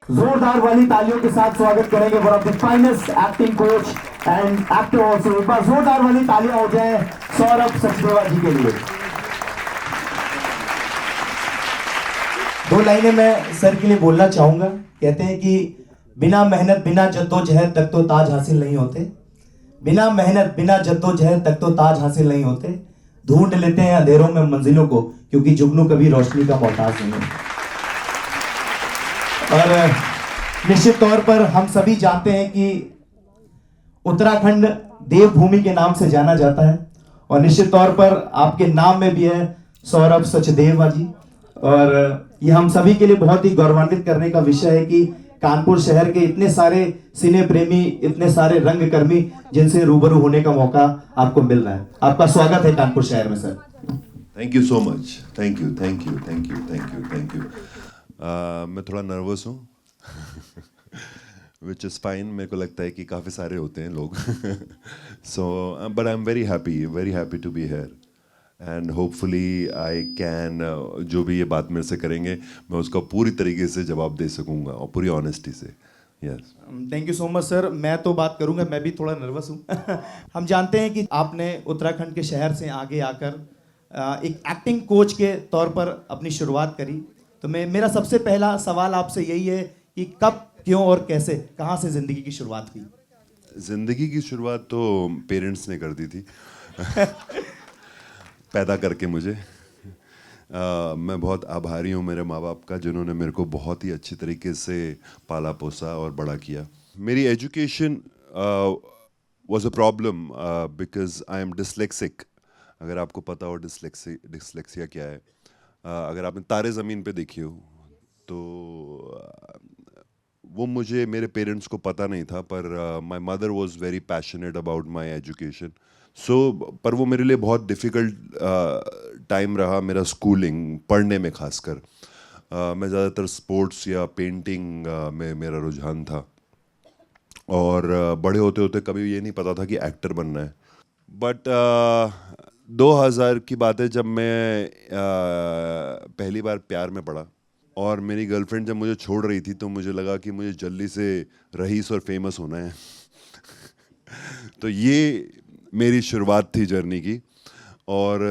जोरदार वाली तालियों के साथ स्वागत करेंगे one of the finest acting coach and actor also. एक बार जोरदार वाली तालियां हो जाए सौरभ सचदेवा जी के लिए। दो लाइनें मैं सर के लिए बोलना चाहूंगा। कहते हैं कि बिना मेहनत बिना जद्दोजहद तक तो ताज हासिल नहीं होते, बिना मेहनत बिना जद्दोजहद तक तो ताज हासिल नहीं होते, ढूंढ लेते हैं अंधेरों में मंजिलों को क्योंकि जुगनू कभी रोशनी का मोहताज नहीं है। और निश्चित तौर पर हम सभी जानते हैं कि उत्तराखंड देवभूमि के नाम से जाना जाता है और निश्चित तौर पर आपके नाम में भी है सौरभ सचदेवा जी। और ये हम सभी के लिए बहुत ही गौरवान्वित करने का विषय है कि कानपुर शहर के इतने सारे सिने प्रेमी, इतने सारे रंगकर्मी जिनसे रूबरू होने का मौका आपको मिल रहा है। आपका स्वागत है कानपुर शहर में sir. Thank you so much. Thank you thank you thank you thank you thank you. मैं थोड़ा नर्वस हूँ विच इज़ फाइन। मेरे को लगता है कि काफ़ी सारे होते हैं लोग so but I am very happy to be here and hopefully I can जो भी ये बात मेरे से करेंगे मैं उसका पूरी तरीके से जवाब दे सकूंगा और पूरी ऑनेस्टी से। Yes, thank you so much sir. मैं तो बात करूंगा, मैं भी थोड़ा नर्वस हूँ हम जानते हैं कि आपने उत्तराखंड के शहर से आगे आकर एक एक्टिंग कोच के तौर पर अपनी शुरुआत करी। तो मेरा सबसे पहला सवाल आपसे यही है कि कब, क्यों और कैसे, कहाँ से ज़िंदगी की शुरुआत हुई? ज़िंदगी की शुरुआत तो पेरेंट्स ने कर दी थी पैदा करके मुझे। मैं बहुत आभारी हूँ मेरे माँ बाप का जिन्होंने मेरे को बहुत ही अच्छी तरीके से पाला पोसा और बड़ा किया। मेरी education was a problem because I am dyslexic. अगर आपको पता हो डिसलेक्सिया क्या है, अगर आपने तारे ज़मीन पे देखी हो तो वो मुझे, मेरे पेरेंट्स को पता नहीं था, पर my mother was very passionate about my education. So पर वो मेरे लिए बहुत डिफ़िकल्ट टाइम रहा मेरा स्कूलिंग पढ़ने में खासकर। मैं ज़्यादातर स्पोर्ट्स या पेंटिंग में मेरा रुझान था और बड़े होते होते कभी ये नहीं पता था कि एक्टर बनना है। बट 2000 की बात है जब मैं पहली बार प्यार में पड़ा और मेरी गर्लफ्रेंड जब मुझे छोड़ रही थी तो मुझे लगा कि मुझे जल्दी से रईस और फेमस होना है तो ये मेरी शुरुआत थी जर्नी की और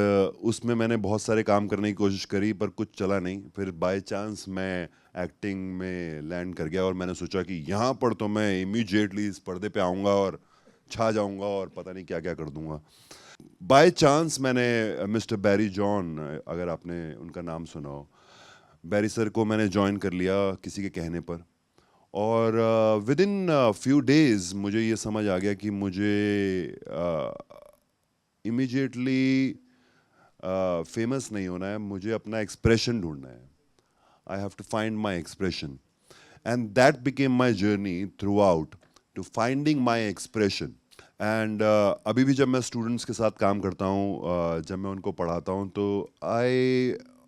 उसमें मैंने बहुत सारे काम करने की कोशिश करी पर कुछ चला नहीं। फिर बाय चांस मैं एक्टिंग में लैंड कर गया और मैंने सोचा कि यहाँ पर तो मैं इमीडिएटली इस पर्दे पे आऊँगा और छा जाऊँगा और पता नहीं क्या क्या कर दूँगा। बाय चांस मैंने मिस्टर बैरी जॉन, अगर आपने उनका नाम सुना हो, बैरी सर को मैंने ज्वाइन कर लिया किसी के कहने पर और विद इन फ्यू डेज मुझे ये समझ आ गया कि मुझे इमीडिएटली फेमस नहीं होना है, मुझे अपना एक्सप्रेशन ढूंढना है। I have to find my expression and that became my journey throughout to finding my expression. And अभी भी जब मैं स्टूडेंट्स के साथ काम करता हूँ, जब मैं उनको पढ़ाता हूँ तो I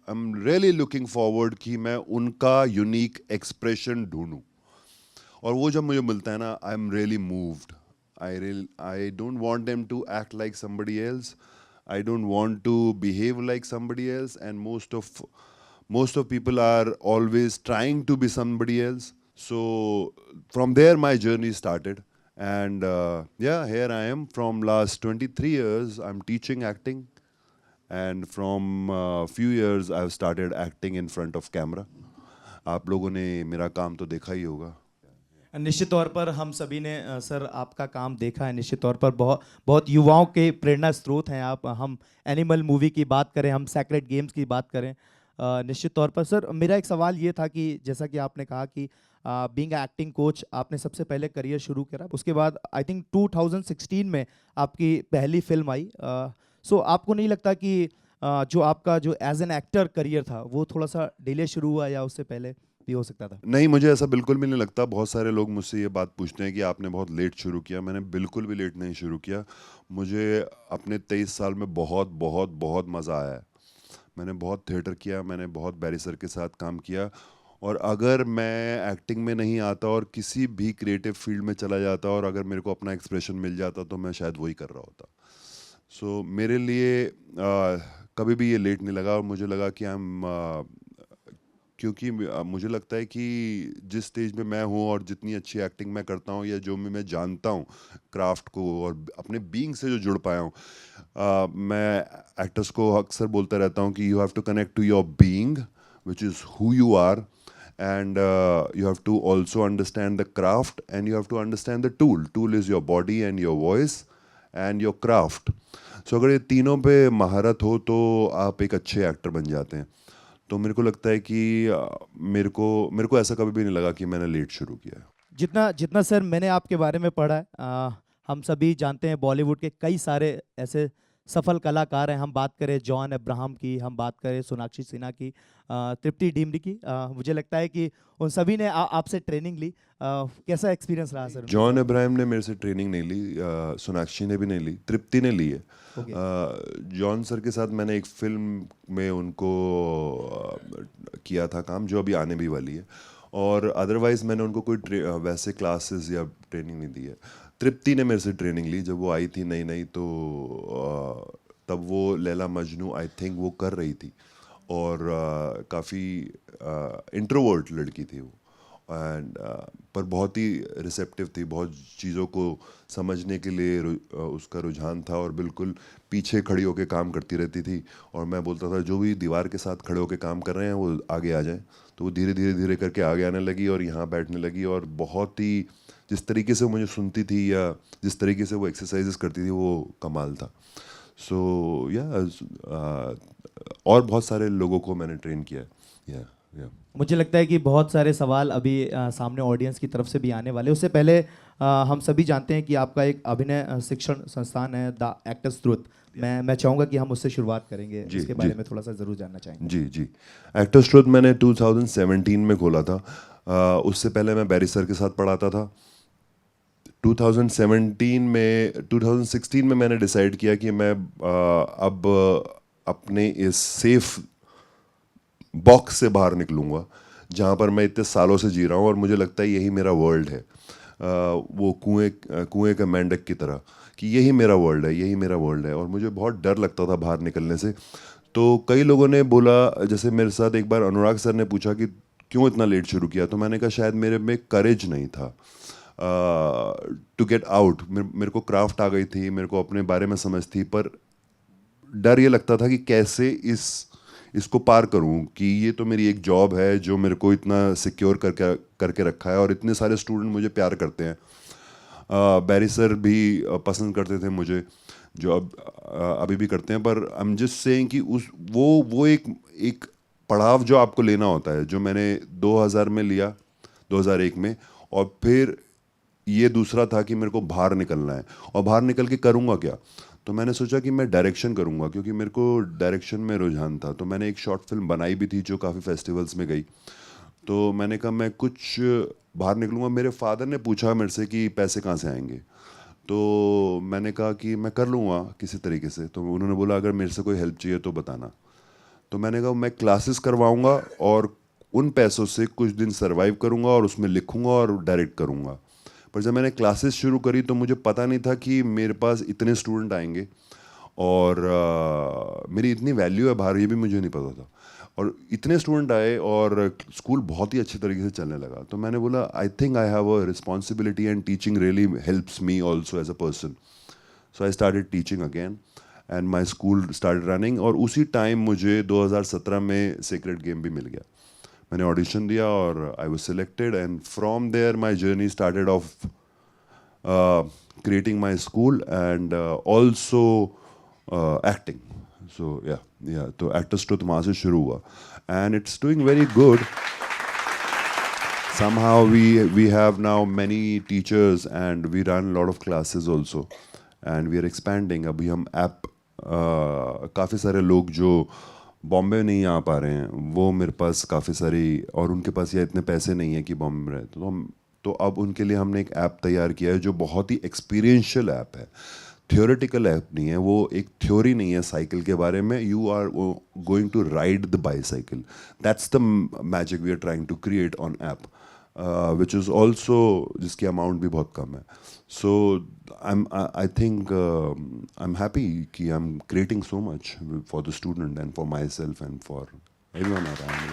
am really looking forward कि मैं उनका यूनिक एक्सप्रेशन ढूंढूं और वो जब मुझे मिलता है ना, I am really moved. I don't want them to act like somebody else. I don't want to behave like somebody else. And most of people are always trying to be somebody else. So from there my journey started. And yeah, here I am from last 23 years. I'm teaching acting. And from few years I've started acting in front of camera. आप लोगों ने मेरा काम तो देखा ही होगा। निश्चित तौर पर हम सभी ने सर आपका काम देखा है। निश्चित तौर पर बहुत बहुत युवाओं के प्रेरणा स्रोत हैं आप। हम एनिमल मूवी की बात करें, हम सेक्रेड गेम्स की बात करें, निश्चित तौर पर सर मेरा एक सवाल ये था कि जैसा कि आपने कहा कि बीइंग एक्टिंग कोच आपने सबसे पहले करियर शुरू करा, उसके बाद आई थिंक 2016 में आपकी पहली फिल्म आई। सो आपको नहीं लगता कि जो आपका जो एज एन एक्टर करियर था वो थोड़ा सा डिले शुरू हुआ या उससे पहले भी हो सकता था? नहीं, मुझे ऐसा बिल्कुल भी नहीं लगता। बहुत सारे लोग मुझसे ये बात पूछते हैं कि आपने बहुत लेट शुरू किया। मैंने बिल्कुल भी लेट नहीं शुरू किया। मुझे अपने 23 साल में बहुत बहुत बहुत मज़ा आया है। मैंने बहुत थिएटर किया, मैंने बहुत बैरी सर के साथ काम किया और अगर मैं एक्टिंग में नहीं आता और किसी भी क्रिएटिव फील्ड में चला जाता और अगर मेरे को अपना एक्सप्रेशन मिल जाता तो मैं शायद वही कर रहा होता। सो मेरे लिए कभी भी ये लेट नहीं लगा और मुझे लगा कि आई एम क्योंकि मुझे लगता है कि जिस स्टेज में मैं हूँ और जितनी अच्छी एक्टिंग मैं करता हूँ या जो मैं जानता हूँ क्राफ्ट को और अपने बीइंग से जो जुड़ पाया हूँ, मैं एक्टर्स को अक्सर बोलता रहता हूँ कि you have to connect to your being which is who you are, and you have to also understand the craft, and you have to understand the tool is your body and your voice and your craft. So अगर ये तीनों पे महारत हो तो आप एक अच्छे एक्टर बन जाते हैं. तो मेरे को लगता है कि मेरे को ऐसा कभी भी नहीं लगा कि मैंने लेट शुरू किया है. जितना जितना सर मैंने आपके बारे में पढ़ा है, हम सभी जानते हैं बॉलीवुड के कई सारे ऐसे सफल कलाकार हैं। हम बात करें जॉन अब्राहम की, हम बात करें सोनाक्षी सिन्हा की, तृप्ति डिमरी की। मुझे लगता है कि उन सभी ने आपसे ट्रेनिंग ली। कैसा एक्सपीरियंस रहा सर उनके जॉन साथ? अब्राहम ने मेरे से ट्रेनिंग नहीं ली, सोनाक्षी ने भी नहीं ली, तृप्ति ने ली है. ओके। जॉन सर के साथ मैंने एक फिल्म में उनको किया था काम, जो अभी आने भी वाली है, और अदरवाइज मैंने उनको कोई वैसे क्लासेस या ट्रेनिंग नहीं दी है. तृप्ति ने मेरे से ट्रेनिंग ली जब वो आई थी नई नई, तो तब वो लैला मजनू आई थिंक वो कर रही थी, और काफ़ी इंट्रोवर्ट लड़की थी वो, एंड पर बहुत ही रिसेप्टिव थी, बहुत चीज़ों को समझने के लिए उसका रुझान था, और बिल्कुल पीछे खड़ी होकर काम करती रहती थी. और मैं बोलता था जो भी दीवार के साथ खड़े होकर काम कर रहे हैं वो आगे आ जाएं. तो वो धीरे धीरे धीरे करके आगे आने लगी और यहाँ बैठने लगी, और बहुत ही जिस तरीके से वो मुझे सुनती थी या जिस तरीके से वो एक्सरसाइजेस करती थी वो कमाल था. सो या और बहुत सारे लोगों को मैंने ट्रेन किया है. या मुझे लगता है कि बहुत सारे सवाल अभी सामने ऑडियंस की तरफ से भी आने वाले। उससे पहले हम सभी जानते हैं कि आपका एक अभिनय शिक्षण संस्थान है, द एक्टर्स ट्रुथ। मैं चाहूँगा कि हम उससे शुरुआत करेंगे, जी, इसके बारे जी. में थोड़ा सा ज़रूर जानना चाहेंगे। जी जी. एक्टर्स ट्रुथ मैंने 2017 में खोला था. उससे पहले मैं बैरी सर के साथ पढ़ाता था. 2016 में मैंने डिसाइड किया कि मैं अब अपने इस सेफ बॉक्स से बाहर निकलूँगा जहाँ पर मैं इतने सालों से जी रहा हूँ, और मुझे लगता है यही मेरा वर्ल्ड है. वो कुएं का मेंढक की तरह, कि यही मेरा वर्ल्ड है, यही मेरा वर्ल्ड है. और मुझे बहुत डर लगता था बाहर निकलने से. तो कई लोगों ने बोला, जैसे मेरे साथ एक बार अनुराग सर ने पूछा कि क्यों इतना लेट शुरू किया, तो मैंने कहा शायद मेरे में करेज नहीं था टू गेट आउट. मेरे को क्राफ्ट आ गई थी, मेरे को अपने बारे में समझ थी, पर डर ये लगता था कि कैसे इसको पार करूं, कि ये तो मेरी एक जॉब है जो मेरे को इतना सिक्योर करके रखा है, और इतने सारे स्टूडेंट मुझे प्यार करते हैं. बैरी सर भी पसंद करते थे मुझे, जो अभी भी करते हैं. पर आई एम जस्ट सेइंग कि वो एक पड़ाव जो आपको लेना होता है, जो मैंने 2000 में लिया, 2001 में, और फिर ये दूसरा था कि मेरे को बाहर निकलना है, और बाहर निकल के करूँगा क्या. तो मैंने सोचा कि मैं डायरेक्शन करूँगा, क्योंकि मेरे को डायरेक्शन में रुझान था. तो मैंने एक शॉर्ट फिल्म बनाई भी थी जो काफ़ी फेस्टिवल्स में गई. तो मैंने कहा मैं कुछ बाहर निकलूँगा. मेरे फादर ने पूछा मेरे से कि पैसे कहाँ से आएंगे, तो मैंने कहा कि मैं कर लूँगा किसी तरीके से. तो उन्होंने बोला अगर मेरे से कोई हेल्प चाहिए तो बताना. तो मैंने कहा मैं क्लासेस करवाऊँगा और उन पैसों से कुछ दिन सर्वाइव करूँगा और उसमें लिखूँगा और डायरेक्ट करूँगा. पर जब मैंने क्लासेस शुरू करी तो मुझे पता नहीं था कि मेरे पास इतने स्टूडेंट आएंगे, और मेरी इतनी वैल्यू है बाहर, ये भी मुझे नहीं पता था. और इतने स्टूडेंट आए और स्कूल बहुत ही अच्छे तरीके से चलने लगा. तो मैंने बोला I think I have a responsibility, and teaching really helps me also as a person. So I started teaching again, and my school started running. और उसी टाइम मुझे 2017 में सेक्रेड गेम भी मिल गया. मैंने ऑडिशन दिया और I was selected, and from there my journey started of creating my school and also acting. So या तो एक्टर्स ट्रुथ वहाँ से शुरू हुआ, and it's doing very good. Somehow we have now many teachers and we run a lot of classes also, and we are expanding. अभी हम app काफ़ी सारे लोग जो बॉम्बे नहीं आ पा रहे हैं वो मेरे पास काफ़ी सारी, और उनके पास या इतने पैसे नहीं है कि बॉम्बे में रहे, तो अब उनके लिए हमने एक ऐप तैयार किया है जो बहुत ही एक्सपीरियंशियल ऐप है. थियोरेटिकल ऐप नहीं है, वो एक थ्योरी नहीं है साइकिल के बारे में. You are going to ride the bicycle. That's the magic we are trying to create on app, which is also जिसकी अमाउंट भी बहुत कम है. So I think I'm happy कि I'm creating so much for the student and for myself and for everyone around me.